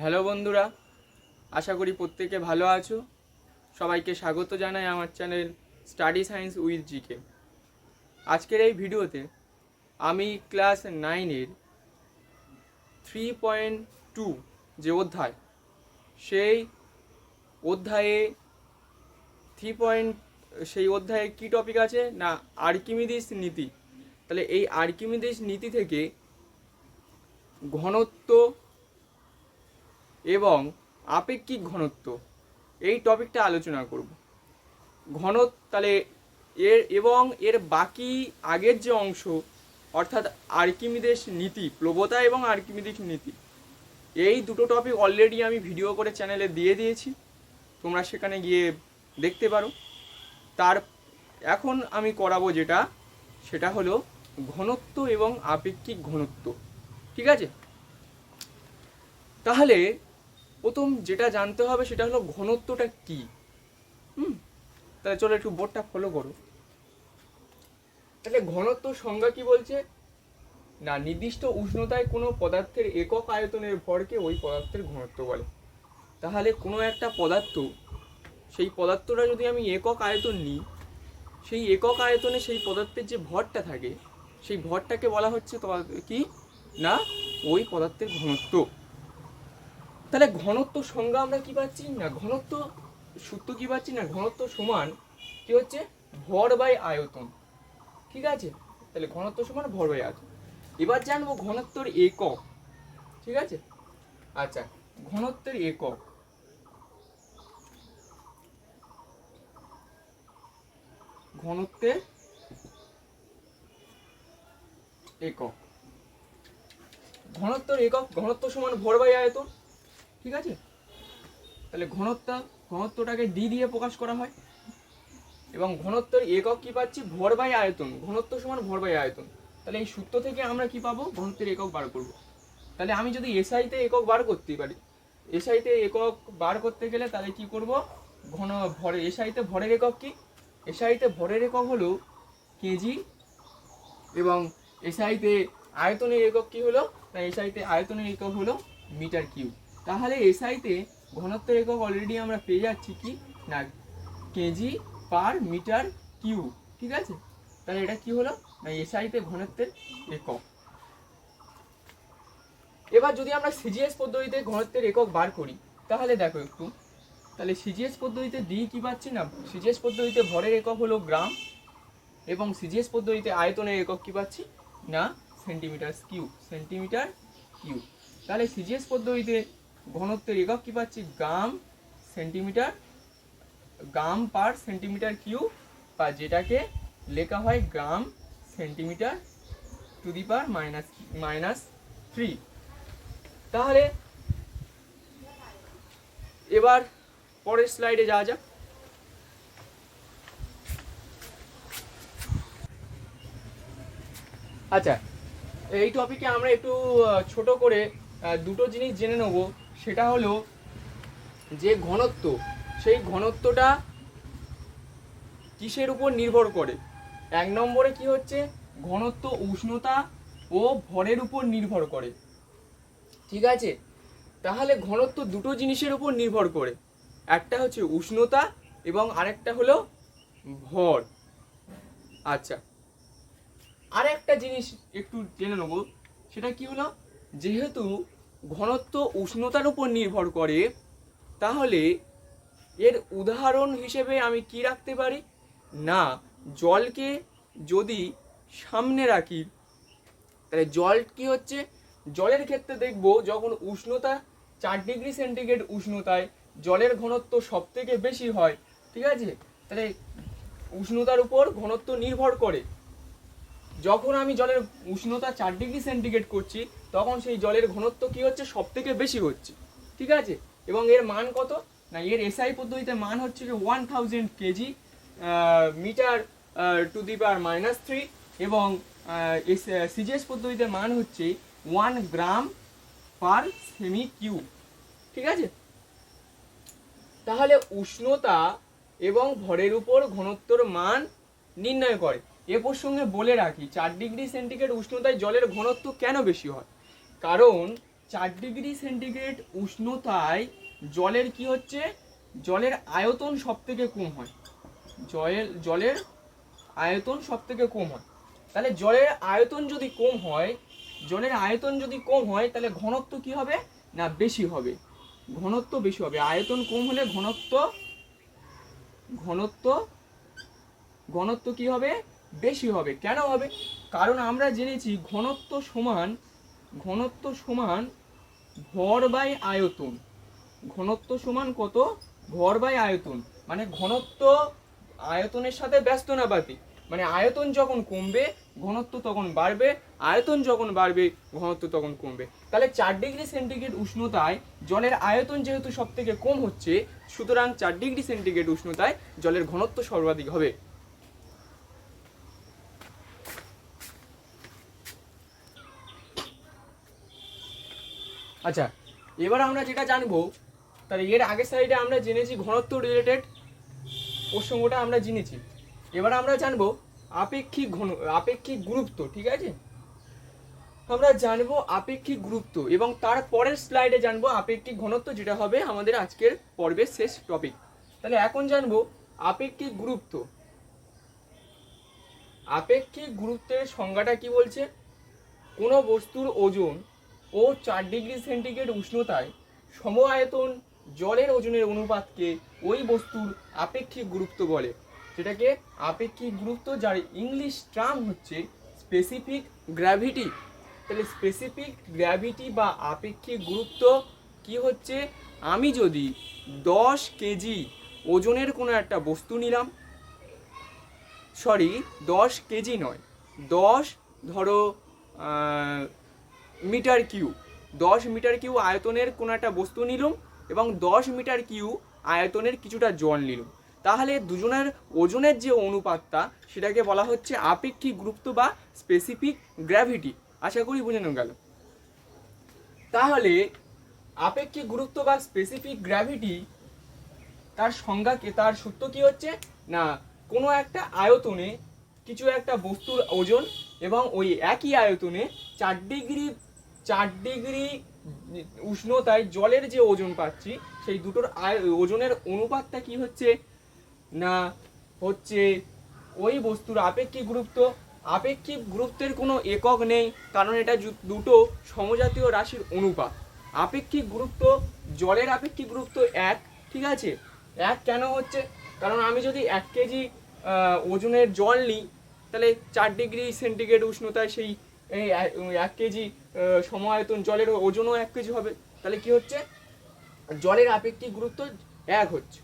Hello বন্ধুরা, আশা করি প্রত্যেকে ভালো আছো। সবাইকে স্বাগত জানাই আমার channel study science with GK. আজকের এই ভিডিওতে আমি ক্লাস 9-এর 3.2 যে অধ্যায়, সেই অধ্যায়ে সেই অধ্যায়ে কী টপিক আছে না আর্কিমিডিস নীতি। তাহলে এই আর্কিমিডিস নীতি থেকে ঘনত্ব এবং আপেক্ষিক ঘনত্ব এই টপিকটা আলোচনা করব। তাহলে এর বাকি আগের যে অংশ, অর্থাৎ আর্কিমিডিস নীতি, প্লবতা এবং আর্কিমিডিস নীতি, এই দুটো টপিক অলরেডি আমি ভিডিও করে চ্যানেলে দিয়ে দিয়েছি, তোমরা সেখানে গিয়ে দেখতে পারো। এখন আমি করাবো সেটা হলো ঘনত্ব এবং আপেক্ষিক ঘনত্ব। ঠিক আছে, তাহলে প্রথম যেটা জানতে হবে সেটা হলো ঘনত্বটা কি। তাহলে চলো একটু বোর্ডটা ফলো করো। তাহলে ঘনত্ব সংজ্ঞা কি বলছে না, নির্দিষ্ট উষ্ণতায় কোনো পদার্থের একক আয়তনের ভরকে ওই পদার্থের ঘনত্ব বলে। তাহলে কোনো একটা পদার্থ, সেই পদার্থটা যদি আমি একক আয়তন নিই, সেই একক আয়তনে সেই পদার্থের যে ভরটা থাকে, সেই ভরটাকে বলা হচ্ছে কি না ওই পদার্থের ঘনত্ব। তাহলে ঘনত্ব সংজ্ঞা আমরা কি পাচ্ছি না, ঘনত্ব সূত্র কি পাচ্ছি না, ঘনত্ব সমান কি হচ্ছে ভর বাই আয়তন। ঠিক আছে, তাহলে ঘনত্ব সমান ভর বাই আয়তন। এবার জানবো ঘনত্বের একক। ঠিক আছে, আচ্ছা, ঘনত্বের একক, ঘনত্বের একক, ঘনত্ব সমান ভর বাই আয়তন। ঠিক আছে, তাহলে ঘনত্বটাকে ডি দিয়ে প্রকাশ করা হয় এবং ঘনত্বের একক কি পাচ্ছি ভর বাই আয়তন, ঘনত্ব সমান ভর বাই আয়তন। তাহলে এই সূত্র থেকে আমরা কি পাবো, ঘনত্বের একক বার করব। তাহলে আমি যদি এসআইতে একক বার করতে পারি, এসআইতে একক বার করতে গেলে তাহলে কি করব, এসআইতে ভরের একক কি, এসআইতে ভরের একক হলো কেজি এবং এসআইতে আয়তনের একক কি হলো না, এসআইতে আয়তনের একক হলো মিটার কিউব। তাহলে এসআইতে ঘনত্বের একক অলরেডি আমরা পেয়ে যাচ্ছি কি না কেজি পার মিটার কিউব। ঠিক আছে, তাহলে এটা কি হলো না এসআইতে ঘনত্বের একক। এবার যদি আমরা সিজিএস পদ্ধতিতে ঘনত্বের একক বার করি, তাহলে দেখো একটু, তাহলে সিজিএস পদ্ধতিতে দিই কি পাচ্ছি না, সিজিএস পদ্ধতিতে ভরের একক হলো গ্রাম এবং সিজিএস পদ্ধতিতে আয়তনের একক কি পাচ্ছি না সেন্টিমিটার কিউব, সেন্টিমিটার কিউব। তাহলে সিজিএস পদ্ধতিতে ঘনত্বের একক কি পাচ্ছি গ্রাম পার সেন্টিমিটার কিউব, বা যেটাকে লেখা হয় গ্রাম সেন্টিমিটার টু দি পাওয়ার -3। তাহলে এবার পরের স্লাইডে যাওয়া যাক। আচ্ছা, এই টপিকে আমরা একটু ছোট করে দুটো জিনিস জেনে নেব। সেটা হলো যে ঘনত্ব, সেই ঘনত্বটা কিসের উপর নির্ভর করে। 1 নম্বরে কি হচ্ছে, ঘনত্ব উষ্ণতা ও ভরের উপর নির্ভর করে। ঠিক আছে, তাহলে ঘনত্ব দুটো জিনিসের উপর নির্ভর করে, একটা হচ্ছে উষ্ণতা এবং আরেকটা হলো ভর। আচ্ছা, আর একটা জিনিস একটু জেনে নেব, সেটা কি হলো, যেহেতু ঘনত্ব উষ্ণতার উপর নির্ভর করে, তাহলে এর উদাহরণ হিসেবে আমি কি রাখতে পারি না, জলকে যদি সামনে রাখি, তাহলে জল কি হচ্ছে, জলের ক্ষেত্রে দেখব যখন উষ্ণতা 4 ডিগ্রি সেন্টিগ্রেড উষ্ণতায় জলের ঘনত্ব সব থেকে বেশি হয়। ঠিক আছে, তাহলে উষ্ণতার উপর ঘনত্ব নির্ভর করে। যখন আমি জলের উষ্ণতা 4 ডিগ্রি সেন্টিগ্রেড করছি, তখন সেই জলের ঘনত্ব কি হচ্ছে সব থেকে বেশি হচ্ছে। ঠিক আছে, এবং এর মান কত না, এর এসআই পদ্ধতিতে মান হচ্ছে কি 1000 কেজি মিটার টু দি পাওয়ার -3 এবং সিজিএস পদ্ধতিতে মান হচ্ছে 1 গ্রাম পার সেমি কিউব। ঠিক আছে, তাহলে উষ্ণতা এবং ভরের উপর ঘনত্বর মান নির্ণয় করে। এ প্রসঙ্গে বলে রাখি, 4 ডিগ্রি সেন্টিগ্রেড উষ্ণতায় জলের ঘনত্ব কেন বেশি হয়, কারণ 4 ডিগ্রি সেন্টিগ্রেড উষ্ণতায় জলের কি হচ্ছে, জলের আয়তন সব থেকে কম হয়। জলের আয়তন সব থেকে কম হয়। তাহলে জলের আয়তন যদি কম হয়, তাহলে ঘনত্ব কি হবে না বেশি হবে, ঘনত্ব বেশি হবে। আয়তন কম হলে ঘনত্ব কি হবে, বেশি হবে। কেন হবে? কারণ আমরা জেনেছি ঘনত্ব সমান ভর বাই আয়তন। ঘনত্ব সমান কত? ভর বাই আয়তন। মানে ঘনত্ব আয়তনের সাথে ব্যস্তানুপাতিক। মানে আয়তন যখন কমবে ঘনত্ব তখন বাড়বে, আয়তন যখন বাড়বে ঘনত্ব তখন কমবে। তাহলে 4 ডিগ্রি সেন্টিগ্রেড উষ্ণতায় জলের আয়তন যেহেতু সব থেকে কম হচ্ছে, সুতরাং 4 ডিগ্রি সেন্টিগ্রেড উষ্ণতায় জলের ঘনত্ব সর্বাধিক হবে। আচ্ছা, এবার আমরা যেটা জানবো, তাহলে এর আগের সাইডে আমরা জেনেছি ঘনত্ব রিলেটেড প্রসঙ্গটা আমরা জেনেছি। এবার আমরা জানবো আপেক্ষিক গুরুত্ব। ঠিক আছে, আমরা জানবো আপেক্ষিক গুরুত্ব এবং তার পরের স্লাইডে জানবো আপেক্ষিক ঘনত্ব, যেটা হবে আমাদের আজকের পর্বের শেষ টপিক। তাহলে এখন জানবো আপেক্ষিক গুরুত্ব। আপেক্ষিক গুরুত্বের সংজ্ঞাটা কি বলছে? কোনো বস্তুর ওজন ও 4 ডিগ্রি সেন্টিগ্রেড উষ্ণতায় সম আয়তন জলের ওজনের অনুপাতকে ওই বস্তুর আপেক্ষিক গুরুত্ব বলে। যেটাকে আপেক্ষিক গুরুত্ব, যার ইংলিশ টার্ম হচ্ছে স্পেসিফিক গ্র্যাভিটি। তাহলে স্পেসিফিক গ্র্যাভিটি বা আপেক্ষিক গুরুত্ব কি হচ্ছে? আমি যদি 10 কেজি ওজনের কোনো একটা বস্তু নিলাম, 10 কেজি নয়, 10 ধরো মিটার কিউব, 10 মিটার কিউব আয়তনের কোনো একটা বস্তু নিলাম এবং 10 মিটার কিউব আয়তনের কিছুটা জল নিলাম, তাহলে দুজনের ওজনের যে অনুপাতটা সেটাকে বলা হচ্ছে আপেক্ষিক গুরুত্ব বা স্পেসিফিক গ্র্যাভিটি। আশা করি বোঝানো গেল। তাহলে আপেক্ষিক গুরুত্ব বা স্পেসিফিক গ্র্যাভিটি তার সংজ্ঞা, তার সূত্র কি হচ্ছে না, কোনো একটা আয়তনে কিছু একটা বস্তুর ওজন এবং ওই একই আয়তনে 4 ডিগ্রি উষ্ণতায় জলের যে ওজন পাচ্ছি, সেই দুটোর ওজনের অনুপাতটা কি হচ্ছে না, হচ্ছে ওই বস্তুর আপেক্ষিক গুরুত্ব। আপেক্ষিক গুরুত্বের কোনো একক নেই, কারণ এটা দুটো সমজাতীয় রাশির অনুপাত। আপেক্ষিক গুরুত্ব, জলের আপেক্ষিক গুরুত্ব 1। ঠিক আছে, 1 কেন হচ্ছে? কারণ আমি যদি 1 কেজি ওজনের জল নিই, তাহলে 4 ডিগ্রি সেন্টিগ্রেড উষ্ণতায় সেই 1 কেজি সমায়তন জলের ওজনও 1 কেজি হবে। তাহলে কি হচ্ছে? জলের আপেক্ষিক গুরুত্ব 1 হচ্ছে।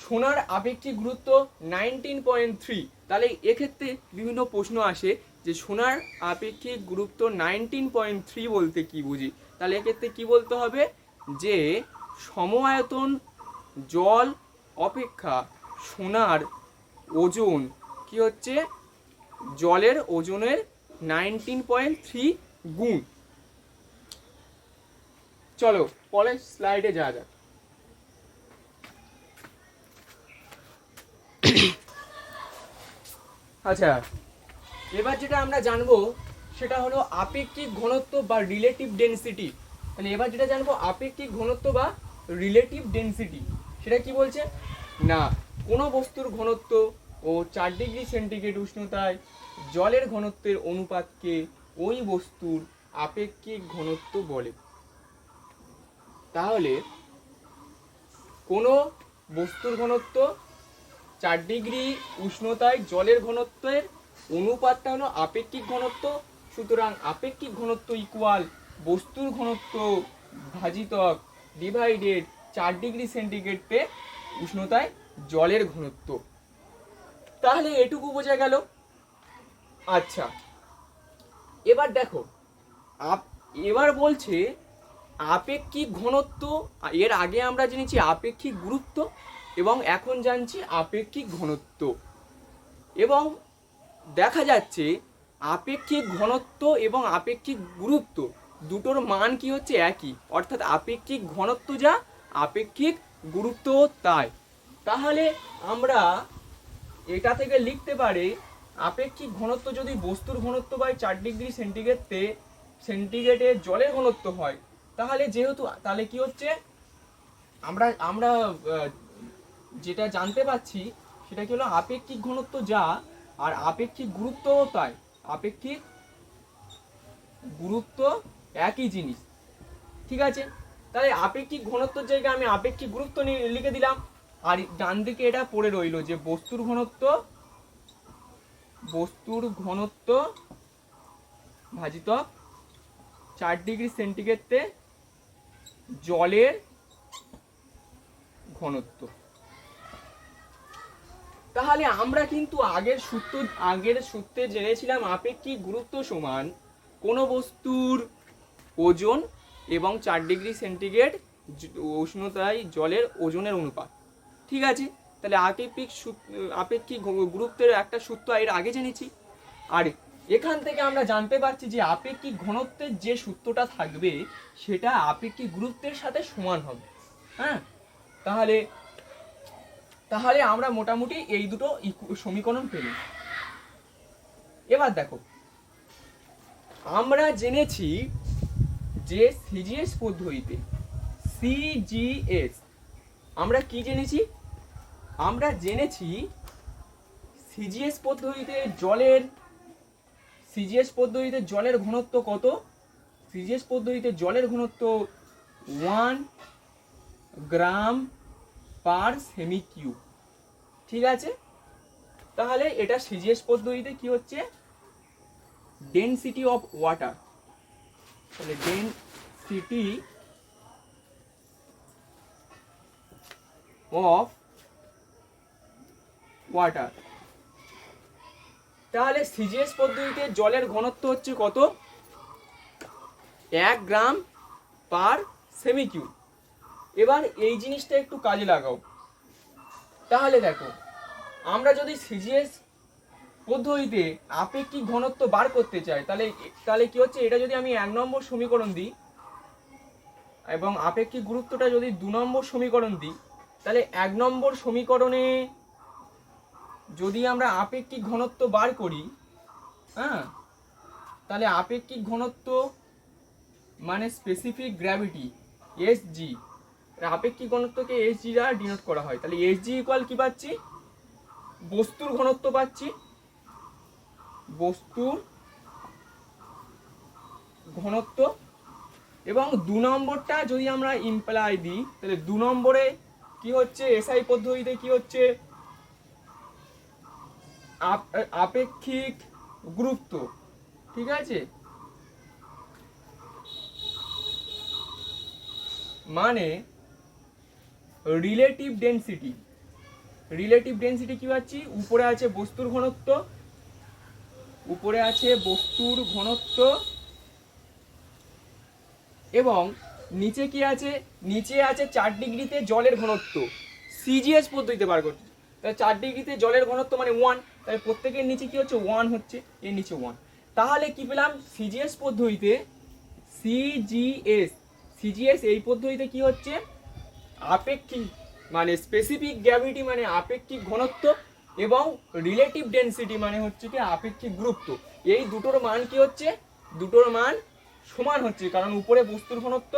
সোনার আপেক্ষিক গুরুত্ব 19.3। তাহলে এক্ষেত্রে বিভিন্ন প্রশ্ন আসে যে সোনার আপেক্ষিক গুরুত্ব 19.3 বলতে কি বুঝি? তাহলে এক্ষেত্রে কি বলতে হবে যে সমআয়তন জল অপেক্ষা সোনার ওজন কি হচ্ছে, জলের ওজনের 19.3 গুণ। চলো পরের স্লাইডে যাওয়া যাক। আচ্ছা, এবার যেটা আমরা জানবো সেটা হলো আপেক্ষিক ঘনত্ব বা রিলেটিভ ডেনসিটি। তাহলে এবার যেটা জানবো আপেক্ষিক ঘনত্ব বা রিলেটিভ ডেনসিটি, সেটা কি বলছে না, কোনো বস্তুর ঘনত্ব ও 4 ডিগ্রি সেন্টিগ্রেড উষ্ণতায় জলের ঘনত্বের অনুপাতকে ওই বস্তুর আপেক্ষিক ঘনত্ব বলে। তাহলে কোনো বস্তুর ঘনত্ব 4 ডিগ্রি উষ্ণতায় জলের ঘনত্বের অনুপাতটা হলো আপেক্ষিক ঘনত্ব। সুতরাং আপেক্ষিক ঘনত্ব ইকুয়াল বস্তুর ঘনত্ব ভাজিতক ডিভাইডেড 4 ডিগ্রি সেন্টিগ্রেডে উষ্ণতায় জলের ঘনত্ব। তাহলে এটুকু বোঝা গেল। আচ্ছা, এবার দেখো, এবার বলছে আপেক্ষিক ঘনত্ব। এর আগে আমরা জেনেছি আপেক্ষিক গুরুত্ব এবং এখন জানছি আপেক্ষিক ঘনত্ব। এবং দেখা যাচ্ছে আপেক্ষিক ঘনত্ব এবং আপেক্ষিক গুরুত্ব দুটোর মান কি হচ্ছে একই, অর্থাৎ আপেক্ষিক ঘনত্ব যা আপেক্ষিক গুরুত্ব তাই। তাহলে আমরা এটা থেকে লিখতে পারি আপেক্ষিক ঘনত্ব যদি বস্তুর ঘনত্ব বাই 4 ডিগ্রি সেন্টিগ্রেডতে সেন্টিগ্রেডে জলের ঘনত্ব হয়, তাহলে কি হচ্ছে, আমরা আমরা যেটা জানতে পাচ্ছি সেটা কি হলো আপেক্ষিক ঘনত্ব যা আর আপেক্ষিক গুরুত্বও তাই। আপেক্ষিক গুরুত্ব একই জিনিস, ঠিক আছে। তাহলে আপেক্ষিক ঘনত্বের জায়গায় আমি আপেক্ষিক গুরুত্ব লিখে দিলাম, আর ডান দিকে এটা পড়ে রইলো যে বস্তুর ঘনত্ব ভাজিত 4 ডিগ্রি সেন্টিগ্রেডে জলের ঘনত্ব। তাহলে আমরা কিন্তু আগের সূত্রে জেনেছিলাম আপেক্ষিক গুরুত্ব সমান কোনো বস্তুর ওজন এবং 4 ডিগ্রি সেন্টিগ্রেড উষ্ণতায় জলের ওজনের অনুপাত, ঠিক আছে। তাহলে আপেক্ষিক গুরুত্বের একটা সূত্র এর আগে জেনেছি, আর এখান থেকে আমরা জানতে পারছি যে আপেক্ষিক ঘনত্বের যে সূত্রটা থাকবে সেটা আপেক্ষিক গুরুত্বের সাথে সমান হবে। হ্যাঁ, তাহলে আমরা মোটামুটি এই দুটো সমীকরণ পেলাম। এবার দেখো, আমরা জেনেছি যে সিজিএস পদ্ধতিতে আমরা কি জেনেছি, আমরা জেনেছি সিজিএস পদ্ধতিতে জলের ঘনত্ব কত। সিজিএস পদ্ধতিতে জলের ঘনত্ব 1 গ্রাম পার সেমি কিউব, ঠিক আছে। তাহলে এটা সিজিএস পদ্ধতিতে কি হচ্ছে, ডেনসিটি অফ ওয়াটার। তাহলে ডেনসিটি অফ ওয়াটার, তাহলে সিজিএস পদ্ধতিতে জলের ঘনত্ব হচ্ছে কত, 1 গ্রাম পার সেমি কিউব। এবার এই জিনিসটা একটু কাজে লাগাও। তাহলে দেখো, আমরা যদি সিজিএস পদ্ধতিতে আপেক্ষিক ঘনত্ব বার করতে চাই, তাহলে কি হচ্ছে, এটা যদি আমি 1 নম্বর সমীকরণ দিই এবং আপেক্ষিক গুরুত্বটা যদি 2 নম্বর সমীকরণ দিই, তাহলে 1 নম্বর সমীকরণে যদি আমরা আপেক্ষিক ঘনত্ব বার করি, হ্যাঁ, তাহলে আপেক্ষিক ঘনত্ব মানে স্পেসিফিক গ্র্যাভিটি এসজি, আপেক্ষিক ঘনত্বকে এসজি দ্বারা ডিনোট করা হয়। তাহলে এসজি ইকুয়াল কি পাচ্ছি, বস্তুর ঘনত্ব পাচ্ছি, বস্তুর ঘনত্ব। এবং 2 নম্বরটা যদি আমরা ইমপ্লাই দিই, তাহলে 2 নম্বরে কি হচ্ছে, এসআই পদ্ধতিতে কি হচ্ছে, আপেক্ষিক গুরুত্ব, ঠিক আছে, মানে রিলেটিভ ডেনসিটি কি পাচ্ছি, উপরে আছে বস্তুর ঘনত্ব, এবং নিচে কি আছে, নিচে আছে 4 ডিগ্রিতে জলের ঘনত্ব। সিজিএস পদ্ধতিতে বার করছি, তাহলে 4 ডিগ্রিতে জলের ঘনত্ব মানে 1, তাহলে প্রত্যেকের নিচে কি হচ্ছে, 1 হচ্ছে, এর নিচে 1। তাহলে কি পেলাম, সিজিএস পদ্ধতিতে সিজিএস এই পদ্ধতিতে কি হচ্ছে, আপেক্ষিক মানে স্পেসিফিক গ্র্যাভিটি মানে আপেক্ষিক ঘনত্ব, এবং রিলেটিভ ডেনসিটি মানে হচ্ছে কি আপেক্ষিক গুরুত্ব। এই দুটোর মান কি হচ্ছে, দুটোর মান সমান হচ্ছে, কারণ উপরে বস্তুর ঘনত্ব,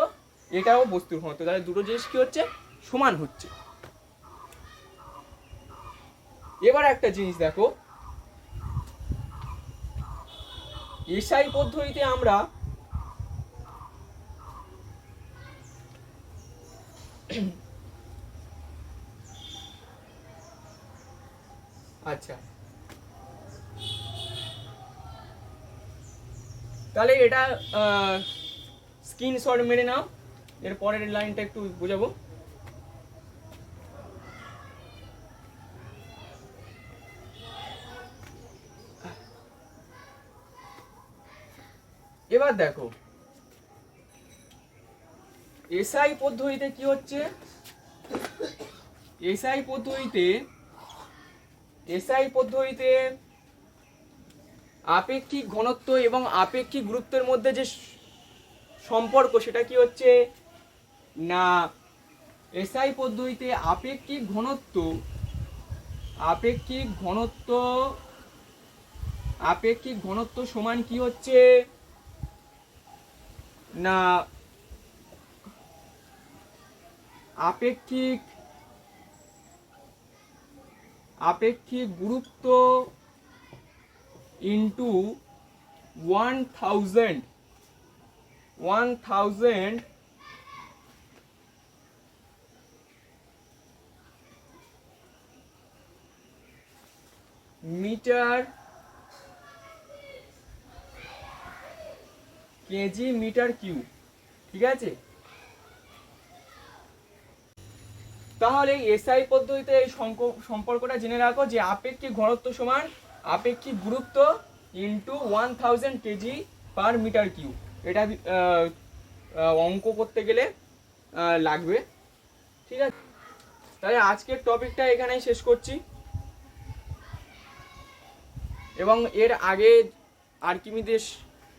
এটাও বস্তুর ঘনত্ব, তাহলে দুটো জিনিস কি হচ্ছে, সমান হচ্ছে। এবার একটা জিনিস দেখো, এসআই পদ্ধতিতে আমরা আচ্ছা, তাহলে এটা স্ক্রিনশট মেরে নাও, এর পরের লাইনটা একটু বোঝাবো। এবার দেখো, এসআই পদ্ধতিতে কি হচ্ছে, এসআই পদ্ধতিতে আপেক্ষিক ঘনত্ব এবং আপেক্ষিক গুরুত্বের মধ্যে যে সম্পর্ক সেটা কি হচ্ছে না, এসআই পদ্ধতিতে আপেক্ষিক ঘনত্ব সমান কি হচ্ছে, না আপেক্ষিক গুরুত্ব into 1000 metre kg metre cube. ঠিক আছে, তাহলে এসআই পদ্ধতিতে এই সম্পর্কটা জেনে রাখো যে আপেক্ষিক ঘনত্ব সমান আপেক্ষিক গুরুত্ব into 1000 kg per metre cube. এটা অঙ্ক করতে গেলে লাগবে। ঠিক আছে, তাহলে আজকের টপিকটা এখানেই শেষ করছি, এবং এর আগে আর্কিমিডিস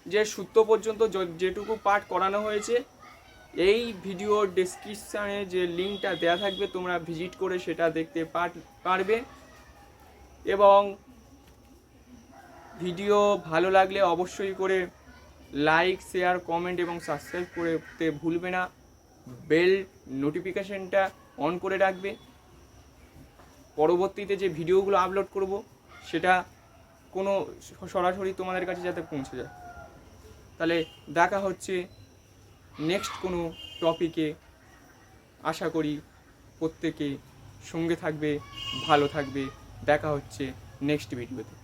যে সূত্র পর্যন্ত যেটুকু পাঠ করানো হয়েছে এই ভিডিওর ডেসক্রিপশানে যে লিঙ্কটা দেওয়া থাকবে তোমরা ভিজিট করে সেটা দেখতে পারবে। এবং ভিডিও ভালো লাগলে অবশ্যই করে লাইক, শেয়ার, কমেন্ট এবং সাবস্ক্রাইব করতে ভুলবে না। বেল নোটিফিকেশনটা অন করে রাখবে, পরবর্তীতে যে ভিডিওগুলো আপলোড করব সেটা কোনো সরাসরি তোমাদের কাছে যাতে পৌঁছে যায়। তাহলে দেখা হচ্ছে নেক্সট কোনো টপিকে। আশা করি প্রত্যেকে সঙ্গে থাকবে, ভালো থাকবে। দেখা হচ্ছে নেক্সট ভিডিওতে।